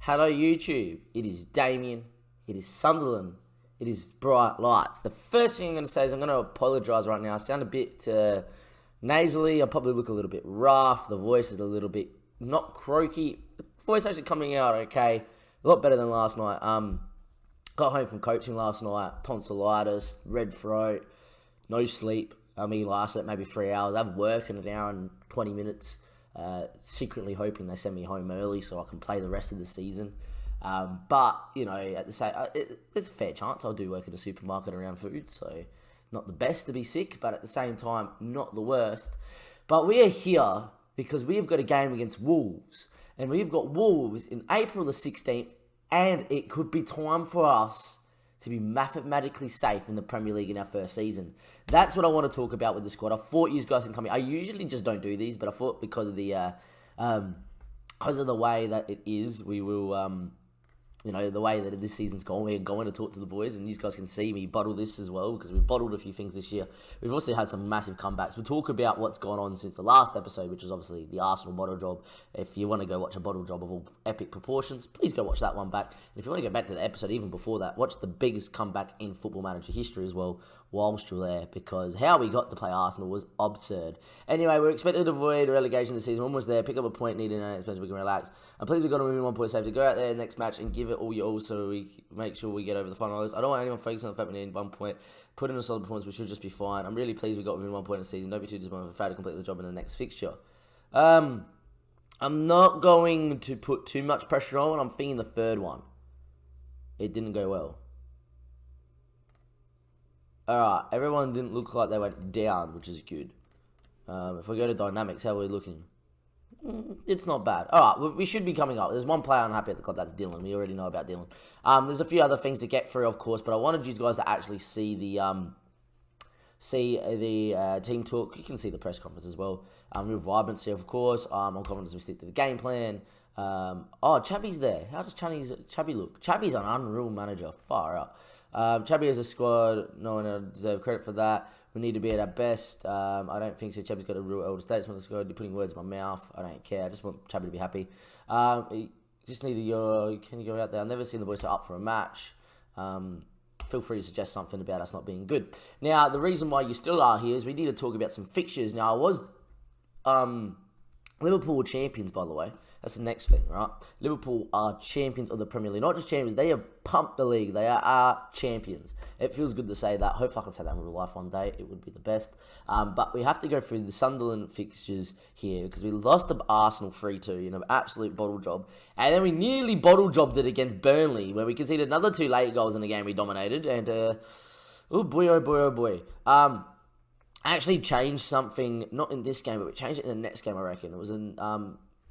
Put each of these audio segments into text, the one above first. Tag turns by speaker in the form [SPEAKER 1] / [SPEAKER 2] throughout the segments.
[SPEAKER 1] Hello YouTube, it is Damien, it is Sunderland, it is Bright Lights. The first thing I'm going to say is I'm going to apologise right now. I sound a bit nasally, I probably look a little bit rough, the voice is a little bit not croaky. The voice actually coming out okay, a lot better than last night. Got home from coaching last night, tonsillitis, red throat, no sleep. Last night maybe 3 hours. I have work in an hour and 20 minutes. Secretly hoping they send me home early so I can play the rest of the season. But, at the same, there's a fair chance I'll do work at a supermarket around food, so not the best to be sick, but at the same time, not the worst. But we are here because we've got a game against Wolves, and we've got Wolves in April the 16th, and it could be time for us to be mathematically safe in the Premier League in our first season. That's what I want to talk about with the squad. I thought you guys can come in. I usually just don't do these, but I thought because of the way that it is, we will, the way that this season's gone, we're going to talk to the boys, and you guys can see me bottle this as well, because we've bottled a few things this year. We've also had some massive comebacks. We'll talk about what's gone on since the last episode, which was obviously the Arsenal bottle job. If you want to go watch a bottle job of all epic proportions, please go watch that one back. And if you want to go back to the episode even before that, watch the biggest comeback in Football Manager history as well, whilst you're there, because how we got to play Arsenal was absurd. Anyway, we're expected to avoid relegation this season. We're almost there. Pick up a point needed, and expense we can relax. I'm pleased we've got to move in 1 point safe to go out there next match and give it all you all so we make sure we get over the finals. I don't want anyone focusing on the fact we need 1 point. Put in a solid performance, we should just be fine. I'm really pleased we got within 1 point in the season. Don't be too disappointed if I fail to complete the job in the next fixture. I'm not going to put too much pressure on. I'm thinking the third one. It didn't go well. Alright, everyone didn't look like they went down, which is good. If we go to dynamics, how are we looking? It's not bad. Alright, we should be coming up. There's one player unhappy at the club, that's Dylan. We already know about Dylan. There's a few other things to get through, of course, but I wanted you guys to actually see the team talk. You can see the press conference as well. With vibrancy, of course. I'm confident we stick to the game plan. Chabby's there. How does Chabby look? Chabby's an unreal manager. Far out. Chabby as a squad, no one deserves credit for that. We need to be at our best. I don't think so. Chabby's got a real elder statesman. Let's go. You're putting words in my mouth. I don't care. I just want Chabby to be happy. You just need to can you go out there? I've never seen the boys so up for a match. Feel free to suggest something about us not being good. Now, the reason why you still are here is we need to talk about some fixtures. Now, I was Liverpool were champions, by the way. That's the next thing, right? Liverpool are champions of the Premier League. Not just champions, they have pumped the league. They are champions. It feels good to say that. Hopefully I can say that in real life one day. It would be the best. But we have to go through the Sunderland fixtures here because we lost to Arsenal 3-2 in an absolute bottle job. And then we nearly bottle jobbed it against Burnley, where we conceded another 2 late goals in the game we dominated. And, oh boy, oh boy, oh boy. I actually changed something, not in this game, but we changed it in the next game, I reckon. It was in...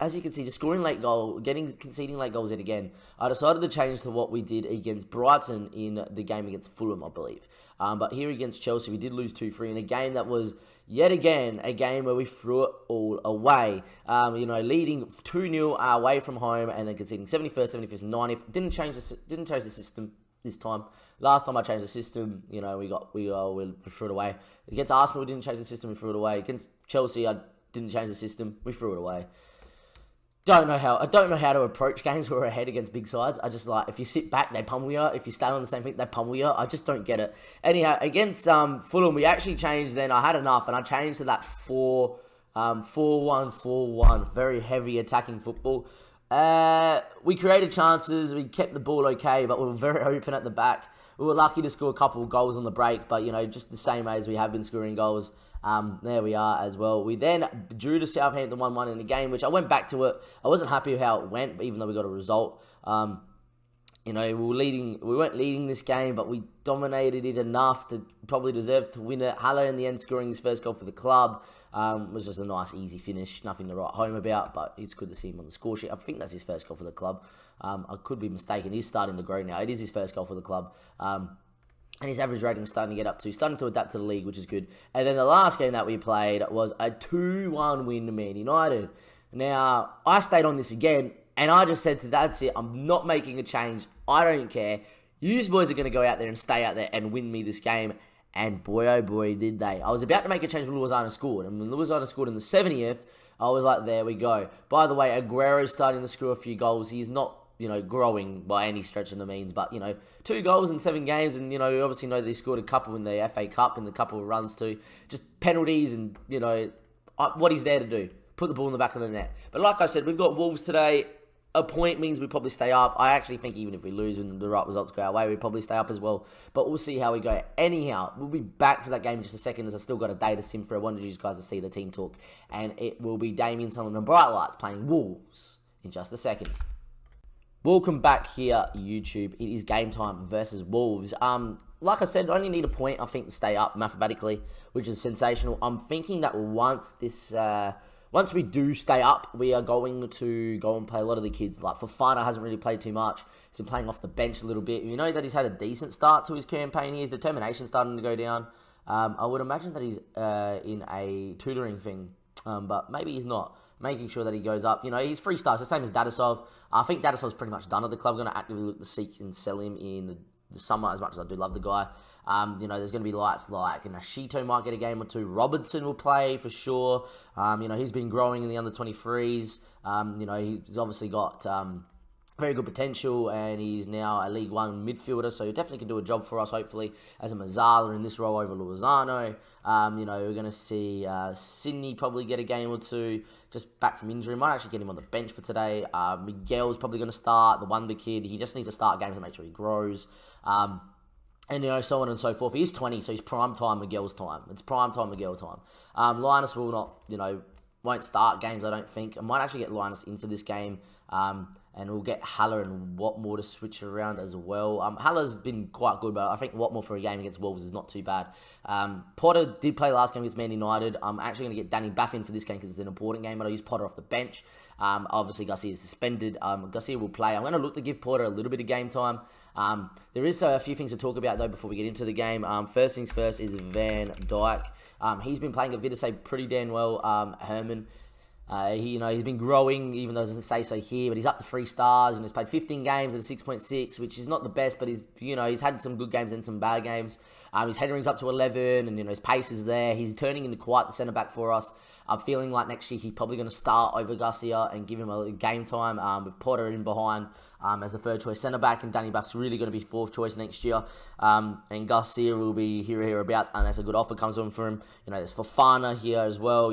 [SPEAKER 1] as you can see, just scoring late goal, conceding late goals yet again. I decided to change to what we did against Brighton in the game against Fulham, I believe. But here against Chelsea, we did lose 2-3 in a game that was, yet again, a game where we threw it all away. Leading 2-0 away from home and then conceding 71st, 75th, and 90th. Didn't change the system this time. Last time I changed the system, we threw it away. Against Arsenal, we didn't change the system, we threw it away. Against Chelsea, I didn't change the system, we threw it away. I don't know how to approach games where we're ahead against big sides. I just if you sit back, they pummel you. If you stay on the same thing, they pummel you. I just don't get it. Anyhow, against Fulham, we actually changed then. I had enough, and I changed to that 4-1-4-1. Very heavy attacking football. We created chances. We kept the ball okay, but we were very open at the back. We were lucky to score a couple of goals on the break, but, just the same way as we have been scoring goals. There we are as well. We then drew to Southampton 1-1 in the game, which I went back to it. I wasn't happy with how it went, even though we got a result. We weren't leading this game, but we dominated it enough to probably deserve to win it. Haller in the end scoring his first goal for the club. Was just a nice, easy finish. Nothing to write home about, but it's good to see him on the score sheet. I think that's his first goal for the club. I could be mistaken. He's starting to grow now. It is his first goal for the club. And his average rating is starting to get up to, starting to adapt to the league, which is good. And then the last game that we played was a 2-1 win to Man United. Now, I stayed on this again, and I just said that's it. I'm not making a change. I don't care. You boys are going to go out there and stay out there and win me this game. And boy, oh boy, did they. I was about to make a change when Luazana scored. And when Luazana scored in the 70th, I was like, there we go. By the way, Aguero's starting to score a few goals. He's not growing by any stretch of the means. But, 2 goals in 7 games, and, we obviously know that he scored a couple in the FA Cup and a couple of runs too. Just penalties and, what he's there to do. Put the ball in the back of the net. But like I said, we've got Wolves today. A point means we probably stay up. I actually think even if we lose and the right results go our way, we probably stay up as well. But we'll see how we go. Anyhow, we'll be back for that game in just a second, as I've still got a day to sim through. I wanted you guys to see the team talk. And it will be Damien Sullivan and Bright Lights playing Wolves in just a second. Welcome back here, YouTube. It is game time versus Wolves. Like I said, I only need a point, I think, to stay up mathematically, which is sensational. I'm thinking that once we do stay up, we are going to go and play a lot of the kids. Like, Fofana hasn't really played too much. He's been playing off the bench a little bit. You know that he's had a decent start to his campaign. His determination's starting to go down. I would imagine that he's in a tutoring thing, but maybe he's not. Making sure that he goes up. He's 3 stars, the same as Dadasov. I think Dadasov's pretty much done at the club. I'm going to actively look to seek and sell him in the summer, as much as I do love the guy. There's going to be lights like, Ashito might get a game or 2. Robertson will play for sure. He's been growing in the under-23s. He's obviously got very good potential, and he's now a League One midfielder, so he definitely can do a job for us, hopefully, as a Mazzala in this role over Lozano. We're going to see Sydney probably get a game or 2, just back from injury. Might actually get him on the bench for today. Miguel's probably going to start, the wonder kid. He just needs to start games to make sure he grows. And, so on and so forth. He's 20, so he's prime time Miguel's time. It's prime time Miguel time. Linus will not, won't start games, I don't think. I might actually get Linus in for this game. And we'll get Haller and Watmore to switch around as well. Haller's been quite good, but I think Watmore for a game against Wolves is not too bad. Potter did play last game against Man United. I'm actually going to get Danny Baff in for this game because it's an important game, but I'll use Potter off the bench. Obviously, Garcia is suspended. Garcia will play. I'm going to look to give Potter a little bit of game time. There is a few things to talk about, though, before we get into the game. First things first is Van Dijk. He's been playing at Vitesse pretty damn well. Herman. He's been growing, even though it doesn't say so here, but he's up to 3 stars, and he's played 15 games at a 6.6, which is not the best, but he's had some good games and some bad games. His headering's up to 11, and, his pace is there. He's turning into quite the centre-back for us. I'm feeling like next year he's probably going to start over Garcia and give him a game time with Potter in behind as the 3rd choice centre-back, and Danny Buff's really going to be 4th choice next year. And Garcia will be hereabouts unless a good offer comes on for him. There's Fofana here as well.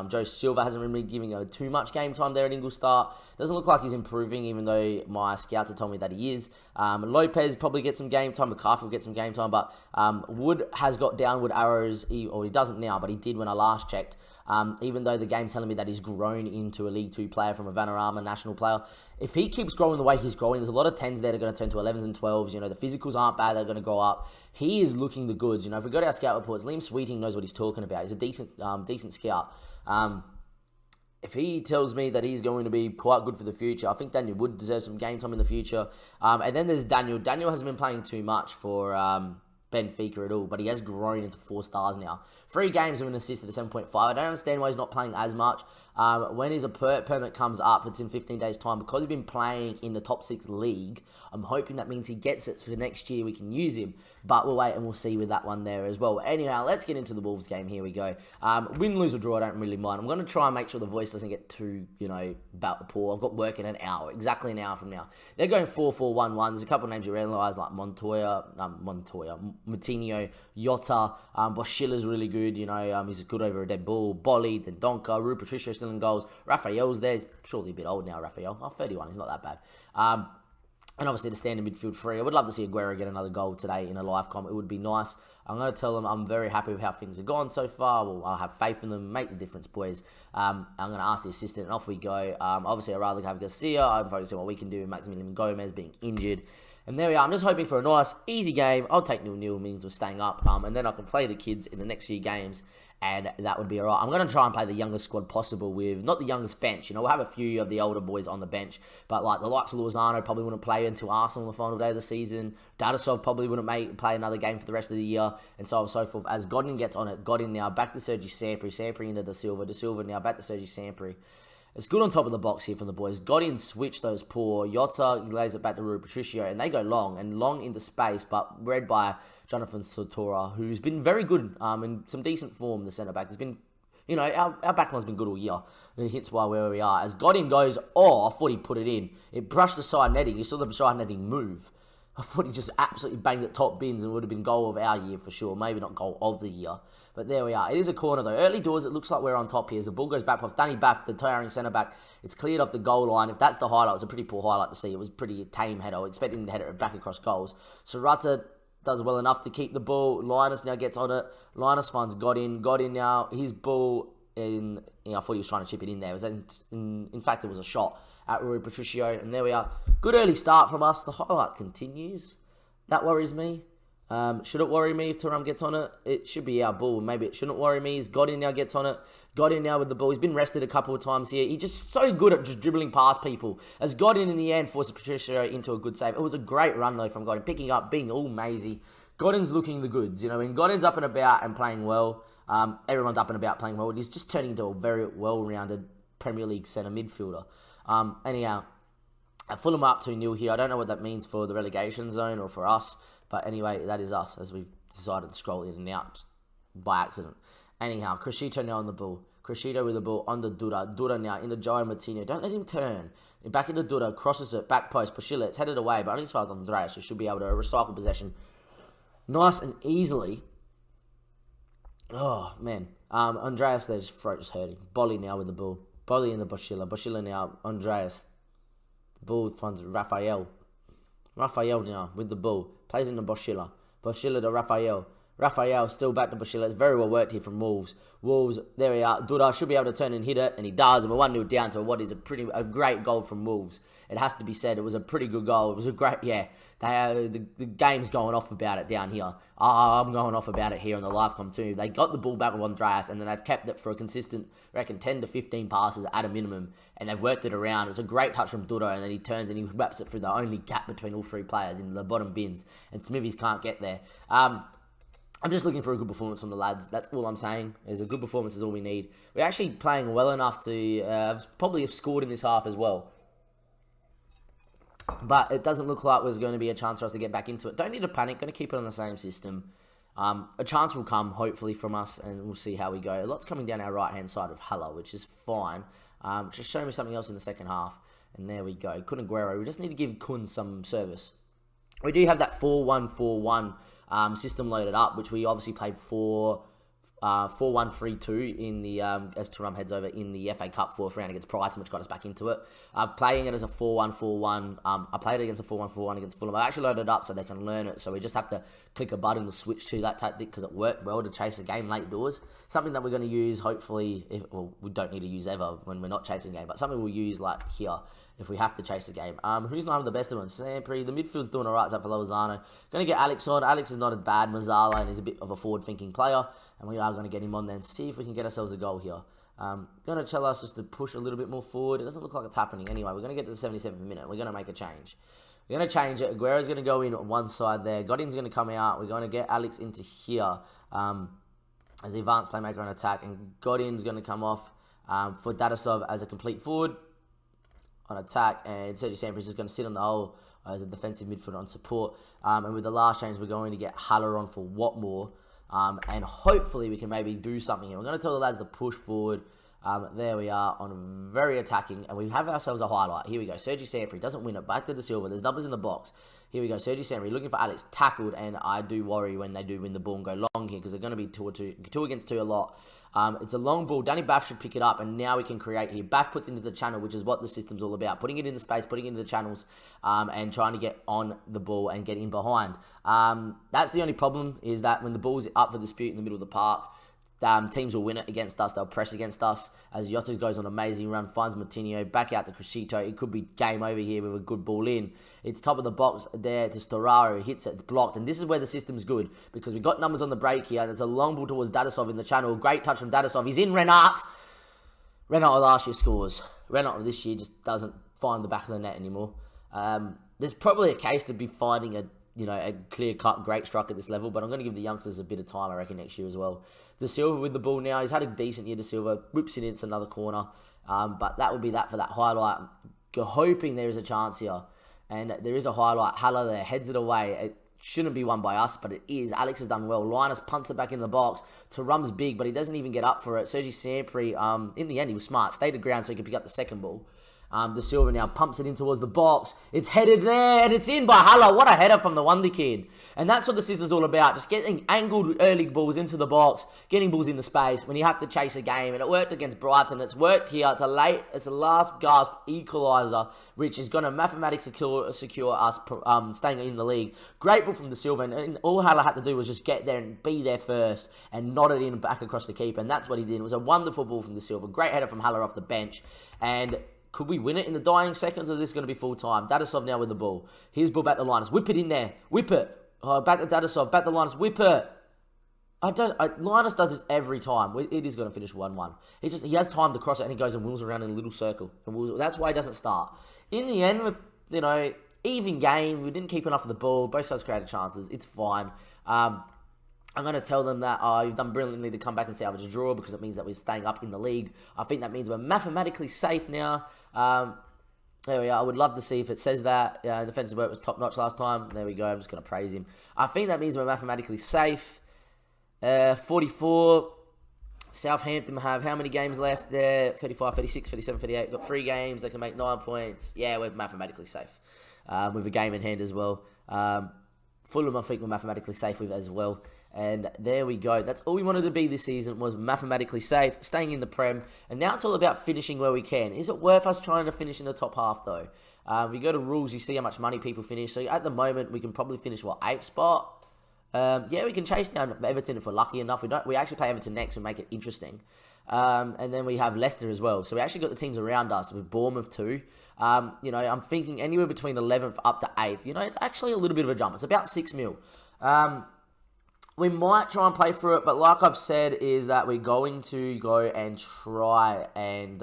[SPEAKER 1] Joe Silva hasn't really been giving too much game time there at Ingolstadt. Doesn't look like he's improving, even though my scouts have told me that he is. Lopez probably gets some game time. McCarthy will get some game time, but Wood has got downward arrows, or he doesn't now, but he did when I last checked. Even though the game's telling me that he's grown into a League 2 player from a Vanarama national player. If he keeps growing the way he's growing, there's a lot of 10s there that are going to turn to 11s and 12s. The physicals aren't bad, they're going to go up. He is looking the goods. If we go to our scout reports, Liam Sweeting knows what he's talking about. He's a decent scout. If he tells me that he's going to be quite good for the future, I think Daniel Wood deserves some game time in the future. And then there's Daniel. Daniel hasn't been playing too much for Benfica at all, but he has grown into 4 stars now. 3 games with an assist at a 7.5. I don't understand why he's not playing as much. When his permit comes up, it's in 15 days' time. Because he's been playing in the top 6 league, I'm hoping that means he gets it for next year. We can use him. But we'll wait and we'll see with that one there as well. Anyhow, let's get into the Wolves game. Here we go. Win, lose, or draw, I don't really mind. I'm going to try and make sure the voice doesn't get too, poor. I've got work in an hour, exactly an hour from now. They're going 4-4-1-1. There's a couple of names you realise, like Montoya, Matinho, Jota, Boschilla's really good. He's good over a dead ball. Bolly, then Donka, Rui Patricio still in goals. Raphael's there. He's surely a bit old now, Raphael. 31. He's not that bad. And obviously the standard midfield 3. I would love to see Aguero get another goal today in a live comp. It would be nice. I'm going to tell them I'm very happy with how things have gone so far. Well, I'll have faith in them. Make the difference, boys. I'm going to ask the assistant, and off we go. Obviously, I'd rather have Garcia. I'm focusing on what we can do with Maximilian Gomez being injured. And there we are. I'm just hoping for a nice, easy game. I'll take 0-0, means we're staying up. And then I can play the kids in the next few games. And that would be all right. I'm going to try and play the youngest squad possible with, not the youngest bench. We'll have a few of the older boys on the bench. But like the likes of Lozano probably wouldn't play until Arsenal on the final day of the season. Dadasov probably wouldn't play another game for the rest of the year. And so on and so forth. As Godin gets on it, Godin now back to Sergi Sampri. Sampri into Da Silva now back to Sergi Sampri. It's good on top of the box here from the boys. Godin switch those poor. Jota lays it back to Rui Patricio. And they go long into space. But read by Jonathan Sotora, who's been very good in some decent form, the centre-back. Has been You know, our backline's been good all year. It hits why where we are. As Godin goes, I thought he put it in. It brushed the side netting. You saw the side netting move. I thought he just absolutely banged it top bins and would have been goal of our year for sure. Maybe not goal of the year. But there we are. It is a corner though. Early doors, it looks like we're on top here. As the ball goes back off Danny Baff, the towering centre-back. It's cleared off the goal line. If that's the highlight, it was a pretty poor highlight to see. It was pretty tame header. I was expecting to head it back across goals. Sarata does well enough to keep the ball. Linus now gets on it. Linus finds Godin. Godin now, his ball in... I thought he was trying to chip it in there. It was in fact, it was a shot at Rui Patricio. And there we are. Good early start from us. The highlight continues. That worries me. Should it worry me if Thuram gets on it? It should be our ball. Maybe it shouldn't worry me. Godin now gets on it. Godin now with the ball. He's been rested a couple of times here. He's just so good at just dribbling past people. As Godin in the end forces Patricio into a good save. It was a great run though from Godin. Picking up, being all mazy. Godin's looking the goods. You know, when Godin's up and about and playing well, everyone's up and about playing well. He's just turning into a very well-rounded Premier League centre midfielder. Anyhow, Fulham up 2-0 here. I don't know what that means for the relegation zone or for us. But anyway, that is us as we've decided to scroll in and out by accident. Anyhow, Crescito now on the ball. Crescito with the ball on the Duda. Duda now into Joe Martino. Don't let him turn. Back into Duda. Crosses it. Back post. Pashila. It's headed away. But only as far as Andreas, who should be able to recycle possession nice and easily. Oh, man. Andreas, their throat just hurting. Bolly now with the ball. Bolly in the Bashila. Bashila now. Andreas. The ball finds Raphael. Raphael now with the ball. Plays into Boschilla. Boschilla to Raphael. Raphael still back to Boschilla. It's very well worked here from Wolves. Wolves, there we are. Duda should be able to turn and hit it, and he does. And we're 1-0 down to what is a great goal from Wolves. It has to be said. It was a pretty good goal. It was a great, yeah. The game's going off about it down here. I'm going off about it here on the live com too. They got the ball back with Andreas, and then they've kept it for a consistent, I reckon, 10 to 15 passes at a minimum, and they've worked it around. It was a great touch from Duda, and then he turns and he wraps it through the only gap between all three players in the bottom bins, and Smithies can't get there. I'm just looking for a good performance from the lads. That's all I'm saying. Is a good performance is all we need. We're actually playing well enough to probably have scored in this half as well. But it doesn't look like there's going to be a chance for us to get back into it. Don't need to panic. Going to keep it on the same system. A chance will come, hopefully, from us, and we'll see how we go. A lot's coming down our right-hand side of Haller, which is fine. Just show me something else in the second half. And there we go. Kun Aguero. We just need to give Kun some service. We do have that 4-1-4-1 system loaded up, which we obviously played 4-1-3-2 in the as Thuram heads over in the FA Cup fourth round against Brighton, which got us back into it. Playing it as a 4-1-4-1. I played it against a 4-1-4-1 against Fulham. I actually loaded it up so they can learn it. So we just have to click a button to switch to that tactic because it worked well to chase a game late doors. Something that we're going to use, hopefully, we don't need to use ever when we're not chasing a game, but something we'll use like here if we have to chase a game. Who's not the best of ones? Sampri. The midfield's doing alright, except for Lozano. Going to get Alex on. Alex is not as bad. Mazzala, and he's a bit of a forward-thinking player. And we are going to get him on there and see if we can get ourselves a goal here. Going to tell us just to push a little bit more forward. It doesn't look like it's happening anyway. We're going to get to the 77th minute. We're going to make a change. We're going to change it. Aguero's going to go in on one side there. Godin's going to come out. We're going to get Alex into here as the advanced playmaker on attack. And Godin's going to come off for Dadasov as a complete forward on attack. And Sergio Sampras is going to sit on the hole as a defensive midfielder on support. And with the last change, we're going to get Haller on for Watmore. And hopefully we can maybe do something here. We're going to tell the lads to push forward. There we are on very attacking. And we have ourselves a highlight. Here we go. Sergi Sampri doesn't win it. Back to De Silva. There's numbers in the box. Here we go. Sergi Sampri looking for Alex. Tackled. And I do worry when they do win the ball and go long here. Because they're going to be 2 against 2 a lot. It's a long ball. Danny Baff should pick it up. And now we can create here. Baff puts into the channel, which is what the system's all about. Putting it in the space. Putting it into the channels. And trying to get on the ball and get in behind. That's the only problem. Is that when the ball's up for dispute in the middle of the park, teams will win it against us. They'll press against us. As Jota goes on an amazing run, finds Martinho, back out to Crescito. It could be game over here with a good ball in. It's top of the box there to Storaro. He hits it. It's blocked. And this is where the system's good because we've got numbers on the break here. There's a long ball towards Dadasov in the channel. Great touch from Dadasov. He's in Renat. Renat last year scores. Renat this year just doesn't find the back of the net anymore. There's probably a case to be finding a clear-cut great strike at this level, but I'm going to give the youngsters a bit of time, I reckon, next year as well. De Silva with the ball now. He's had a decent year, De Silva. Whips it in, it's another corner. But that would be that for that highlight. You're hoping there is a chance here. And there is a highlight. Haller there heads it away. It shouldn't be won by us, but it is. Alex has done well. Linus punts it back in the box. Tarum's big, but he doesn't even get up for it. Sergi Sampri, in the end, he was smart. Stayed to ground so he could pick up the second ball. De Silva now pumps it in towards the box. It's headed there, and it's in by Haller. What a header from the Wonder Kid. And that's what the system's all about. Just getting angled early balls into the box, getting balls into space when you have to chase a game. And it worked against Brighton. It's worked here. It's a last gasp equaliser, which is going to mathematically secure us staying in the league. Great ball from De Silva. And all Haller had to do was just get there and be there first and nod it in back across the keeper. And that's what he did. It was a wonderful ball from De Silva. Great header from Haller off the bench. And could we win it in the dying seconds, or is this going to be full time? Dadasov now with the ball. Here's ball back to Linus. Whip it in there. Whip it. Oh, back to Dadasov. Back to Linus. Whip it. Linus does this every time. It is going to finish 1-1. He has time to cross it, and he goes and wheels around in a little circle. And that's why he doesn't start. In the end, even game. We didn't keep enough of the ball. Both sides created chances. It's fine. I'm going to tell them that you've done brilliantly to come back and salvage a draw, because it means that we're staying up in the league. I think that means we're mathematically safe now. There we are. I would love to see if it says that. Defensive work was top-notch last time. There we go. I'm just going to praise him. I think that means we're mathematically safe. 44. Southampton have how many games left there? 35, 36, 37, 38. Got 3 games. They can make 9 points. Yeah, we're mathematically safe. With a game in hand as well. Fulham, I think we're mathematically safe with as well. And there we go. That's all we wanted to be this season, was mathematically safe, staying in the Prem. And now it's all about finishing where we can. Is it worth us trying to finish in the top half, though? We go to rules, you see how much money people finish. So at the moment, we can probably finish, 8th spot? Yeah, we can chase down Everton if we're lucky enough. We actually play Everton next, we make it interesting. And then we have Leicester as well. So we actually got the teams around us with Bournemouth too. I'm thinking anywhere between 11th up to 8th. It's actually a little bit of a jump. It's about 6 mil. We might try and play through it, but like I've said, is that we're going to go and try and,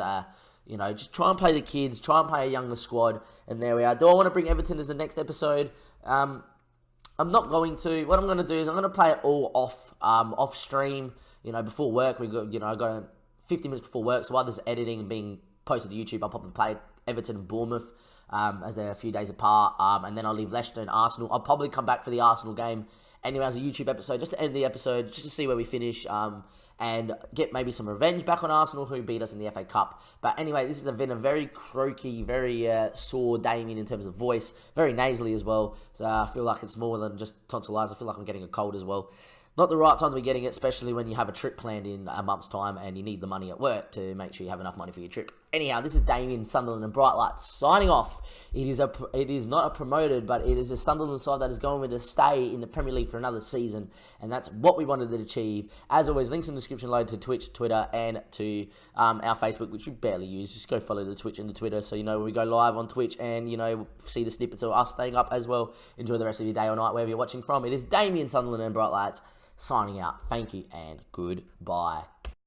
[SPEAKER 1] just try and play the kids, try and play a younger squad, and there we are. Do I want to bring Everton as the next episode? I'm not going to. What I'm going to do is I'm going to play it all off stream, before work. I got 50 minutes before work, so while there's editing and being posted to YouTube, I'll probably play Everton and Bournemouth, as they're a few days apart, and then I'll leave Leicester and Arsenal. I'll probably come back for the Arsenal game anyway as a YouTube episode, just to end the episode, just to see where we finish, and get maybe some revenge back on Arsenal, who beat us in the FA Cup. But anyway, this has been a very croaky, very sore Damien in terms of voice, very nasally as well. So I feel like it's more than just tonsillitis. I feel like I'm getting a cold as well. Not the right time to be getting it, especially when you have a trip planned in a month's time and you need the money at work to make sure you have enough money for your trip. Anyhow, this is Damien, Sunderland and Bright Lights signing off. It is not a promoted, but it is a Sunderland side that is going to stay in the Premier League for another season, and that's what we wanted to achieve. As always, links in the description below to Twitch, Twitter, and to our Facebook, which we barely use. Just go follow the Twitch and the Twitter, so when we go live on Twitch, and see the snippets of us staying up as well. Enjoy the rest of your day or night, wherever you're watching from. It is Damien, Sunderland and Bright Lights signing out. Thank you and goodbye.